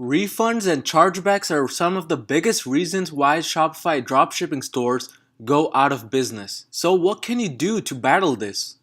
Refunds and chargebacks are some of the biggest reasons why Shopify dropshipping stores go out of business. So what can you do to battle this?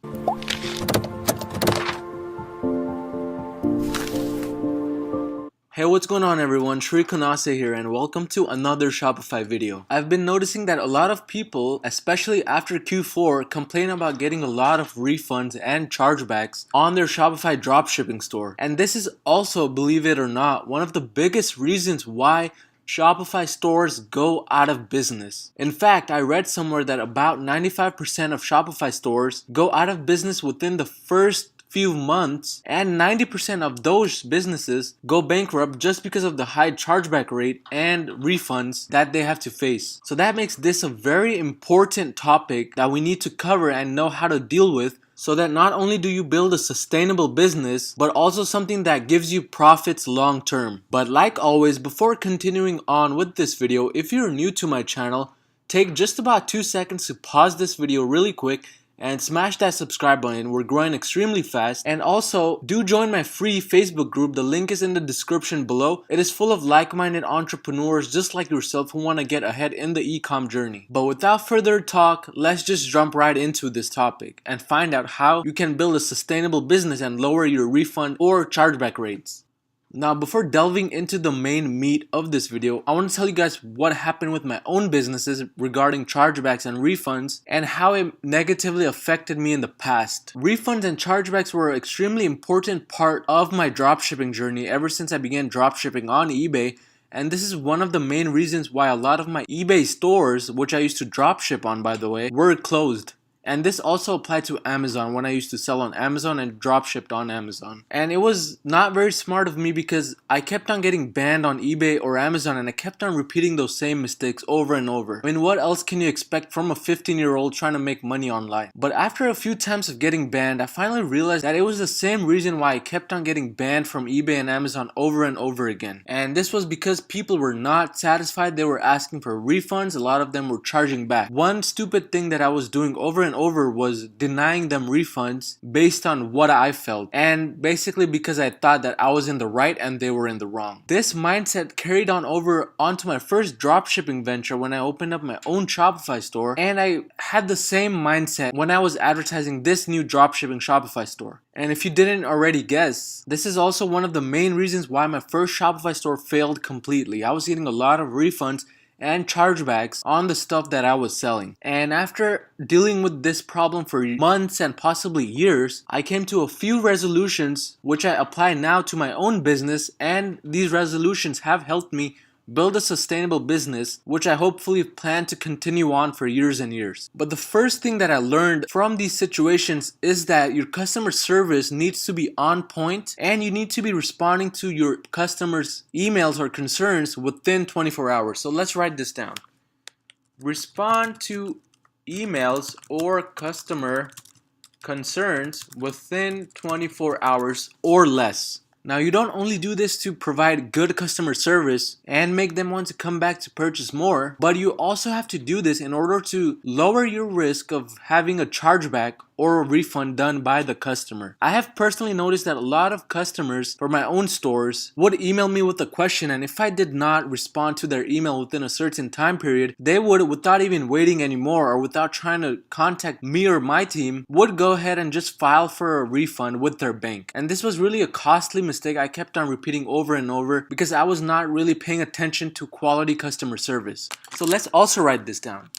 Hey, what's going on everyone? Shri Kanase here and welcome to another Shopify video. I've been noticing that a lot of people, especially after Q4, complain about getting a lot of refunds and chargebacks on their Shopify dropshipping store. And this is also, believe it or not, one of the biggest reasons why Shopify stores go out of business. In fact, I read somewhere that about 95% of Shopify stores go out of business within the first few months, and 90% of those businesses go bankrupt just because of the high chargeback rate and refunds that they have to face. So that makes this a very important topic that we need to cover and know how to deal with, so that not only do you build a sustainable business, but also something that gives you profits long term. But like always, before continuing on with this video, if you're new to my channel, take just about 2 seconds to pause this video really quick and smash that subscribe button. We're growing extremely fast. And also, do join my free Facebook group. The link is in the description below. It is full of like-minded entrepreneurs just like yourself who want to get ahead in the ecom journey. But without further talk, let's just jump right into this topic and find out how you can build a sustainable business and lower your refund or chargeback rates. Now, before delving into the main meat of this video, I want to tell you guys what happened with my own businesses regarding chargebacks and refunds and how it negatively affected me in the past. Refunds and chargebacks were an extremely important part of my dropshipping journey ever since I began dropshipping on eBay. And this is one of the main reasons why a lot of my eBay stores, which I used to dropship on by the way, were closed. And this also applied to Amazon when I used to sell on Amazon and dropshipped on Amazon. And it was not very smart of me because I kept on getting banned on eBay or Amazon and I kept on repeating those same mistakes over and over. I mean, what else can you expect from a 15-year-old trying to make money online? But after a few times of getting banned, I finally realized that it was the same reason why I kept on getting banned from eBay and Amazon over and over again. And this was because people were not satisfied. They were asking for refunds. A lot of them were charging back. One stupid thing that I was doing over and over was denying them refunds based on what I felt, and basically because I thought that I was in the right and they were in the wrong. This mindset carried on over onto my first dropshipping venture when I opened up my own Shopify store, and I had the same mindset when I was advertising this new dropshipping Shopify store. And if you didn't already guess, this is also one of the main reasons why my first Shopify store failed completely. I was getting a lot of refunds and chargebacks on the stuff that I was selling. And after dealing with this problem for months and possibly years, I came to a few resolutions which I apply now to my own business, and these resolutions have helped me build a sustainable business, which I hopefully plan to continue on for years and years. But the first thing that I learned from these situations is that your customer service needs to be on point and you need to be responding to your customers' emails or concerns within 24 hours. So let's write this down. Respond to emails or customer concerns within 24 hours or less. Now, you don't only do this to provide good customer service and make them want to come back to purchase more, but you also have to do this in order to lower your risk of having a chargeback or a refund done by the customer. I have personally noticed that a lot of customers for my own stores would email me with a question, and if I did not respond to their email within a certain time period, they would, without even waiting anymore or without trying to contact me or my team, would go ahead and just file for a refund with their bank. And this was really a costly mistake I kept on repeating over and over because I was not really paying attention to quality customer service. So let's also write this down.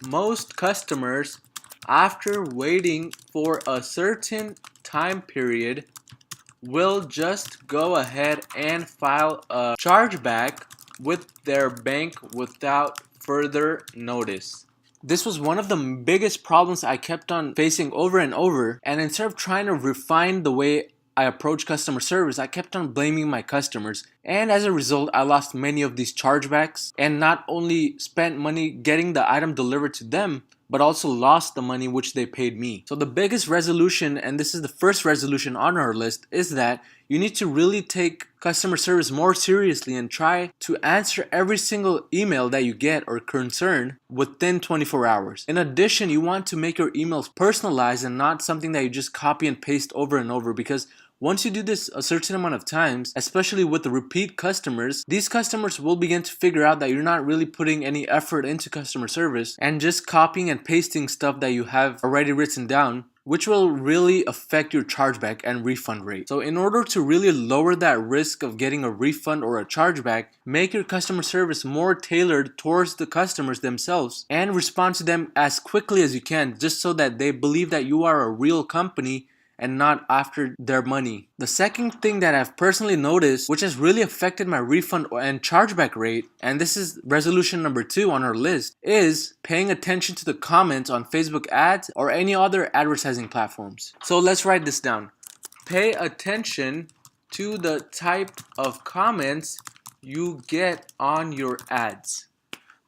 Most customers, after waiting for a certain time period, will just go ahead and file a chargeback with their bank without further notice. This was one of the biggest problems I kept on facing over and over, and instead of trying to refine the way I approach customer service, I kept on blaming my customers, and as a result I lost many of these chargebacks and not only spent money getting the item delivered to them, but also lost the money which they paid me. So the biggest resolution, and this is the first resolution on our list, is that you need to really take customer service more seriously and try to answer every single email that you get or concern within 24 hours. In addition, you want to make your emails personalized and not something that you just copy and paste over and over, because once you do this a certain amount of times, especially with the repeat customers, these customers will begin to figure out that you're not really putting any effort into customer service and just copying and pasting stuff that you have already written down, which will really affect your chargeback and refund rate. So in order to really lower that risk of getting a refund or a chargeback, make your customer service more tailored towards the customers themselves and respond to them as quickly as you can, just so that they believe that you are a real company and not after their money. The second thing that I've personally noticed, which has really affected my refund and chargeback rate, and this is resolution number 2 on our list, is paying attention to the comments on Facebook ads or any other advertising platforms. So let's write this down. Pay attention to the type of comments you get on your ads.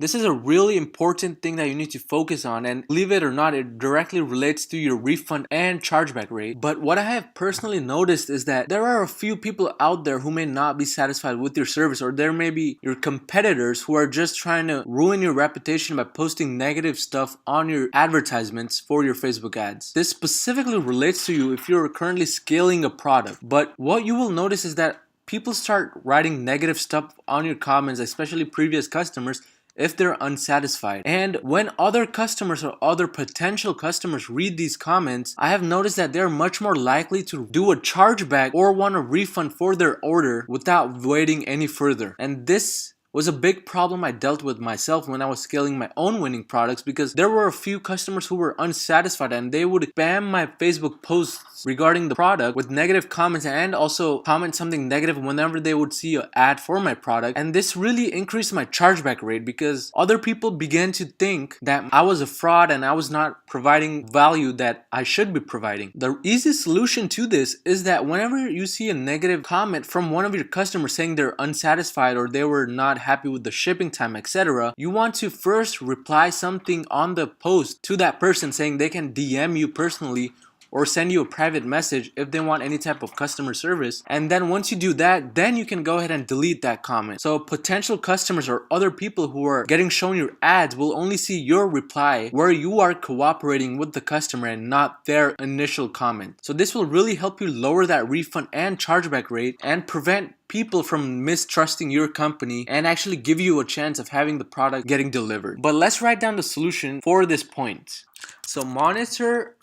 This is a really important thing that you need to focus on, and believe it or not, it directly relates to your refund and chargeback rate. But what I have personally noticed is that there are a few people out there who may not be satisfied with your service, or there may be your competitors who are just trying to ruin your reputation by posting negative stuff on your advertisements for your Facebook ads. This specifically relates to you if you're currently scaling a product. But what you will notice is that people start writing negative stuff on your comments, especially previous customers, if they're unsatisfied. And when other customers or other potential customers read these comments, I have noticed that they're much more likely to do a chargeback or want a refund for their order without waiting any further. And this was a big problem I dealt with myself when I was scaling my own winning products, because there were a few customers who were unsatisfied and they would spam my Facebook posts regarding the product with negative comments and also comment something negative whenever they would see an ad for my product. And this really increased my chargeback rate because other people began to think that I was a fraud and I was not providing value that I should be providing. The easiest solution to this is that whenever you see a negative comment from one of your customers saying they're unsatisfied or they were not happy with the shipping time, etc., you want to first reply something on the post to that person saying they can DM you personally or send you a private message if they want any type of customer service. And then once you do that, then you can go ahead and delete that comment. So potential customers or other people who are getting shown your ads will only see your reply where you are cooperating with the customer and not their initial comment. So this will really help you lower that refund and chargeback rate and prevent people from mistrusting your company and actually give you a chance of having the product getting delivered. But let's write down the solution for this point. So monitor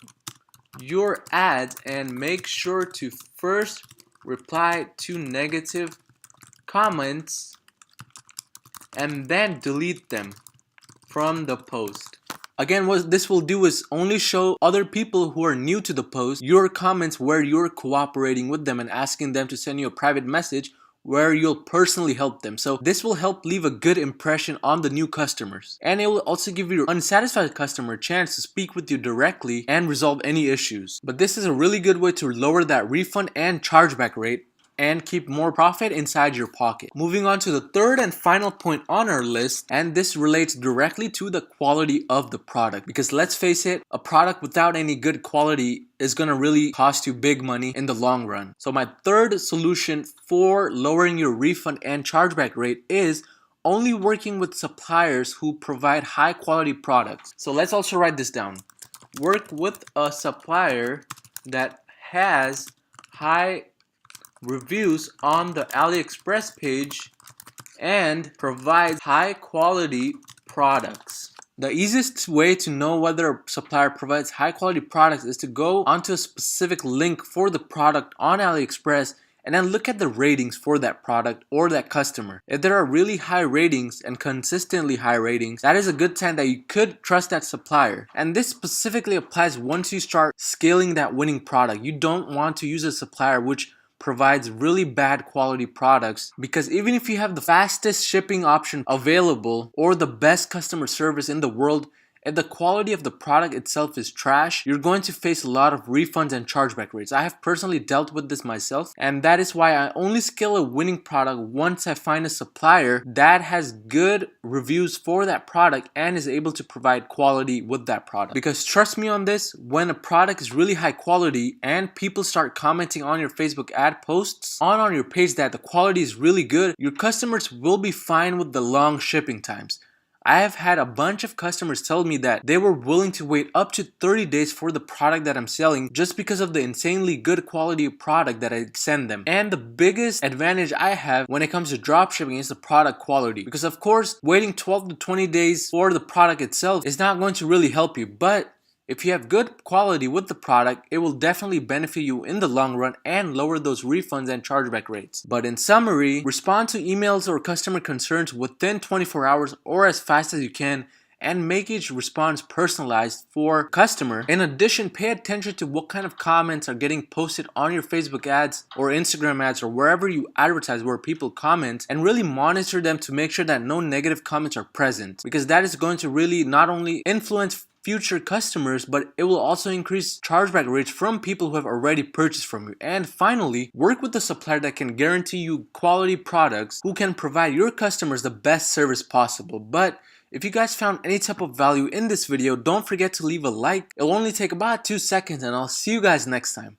your ads and make sure to first reply to negative comments and then delete them from the post. Again, what this will do is only show other people who are new to the post your comments where you're cooperating with them and asking them to send you a private message where you'll personally help them. So this will help leave a good impression on the new customers. And it will also give your unsatisfied customer a chance to speak with you directly and resolve any issues. But this is a really good way to lower that refund and chargeback rate and keep more profit inside your pocket. Moving on to the third and final point on our list, and this relates directly to the quality of the product, because let's face it, a product without any good quality is gonna really cost you big money in the long run. So my third solution for lowering your refund and chargeback rate is only working with suppliers who provide high quality products. So let's also write this down. Work with a supplier that has high reviews on the AliExpress page and provides high quality products. The easiest way to know whether a supplier provides high quality products is to go onto a specific link for the product on AliExpress and then look at the ratings for that product or that customer. If there are really high ratings and consistently high ratings, that is a good sign that you could trust that supplier. And this specifically applies once you start scaling that winning product. You don't want to use a supplier which provides really bad quality products, because even if you have the fastest shipping option available or the best customer service in the world, if the quality of the product itself is trash, you're going to face a lot of refunds and chargeback rates. I have personally dealt with this myself, and that is why I only scale a winning product once I find a supplier that has good reviews for that product and is able to provide quality with that product. Because trust me on this, when a product is really high quality and people start commenting on your Facebook ad posts on your page that the quality is really good, your customers will be fine with the long shipping times. I have had a bunch of customers tell me that they were willing to wait up to 30 days for the product that I'm selling just because of the insanely good quality product that I send them. And the biggest advantage I have when it comes to dropshipping is the product quality, because of course waiting 12 to 20 days for the product itself is not going to really help you, but if you have good quality with the product, it will definitely benefit you in the long run and lower those refunds and chargeback rates. But in summary, respond to emails or customer concerns within 24 hours or as fast as you can, and make each response personalized for customer. In addition, pay attention to what kind of comments are getting posted on your Facebook ads or Instagram ads or wherever you advertise where people comment, and really monitor them to make sure that no negative comments are present, because that is going to really not only influence future customers, but it will also increase chargeback rates from people who have already purchased from you. And finally, work with a supplier that can guarantee you quality products, who can provide your customers the best service possible. But if you guys found any type of value in this video, don't forget to leave a like. It'll only take about 2 seconds, and I'll see you guys next time.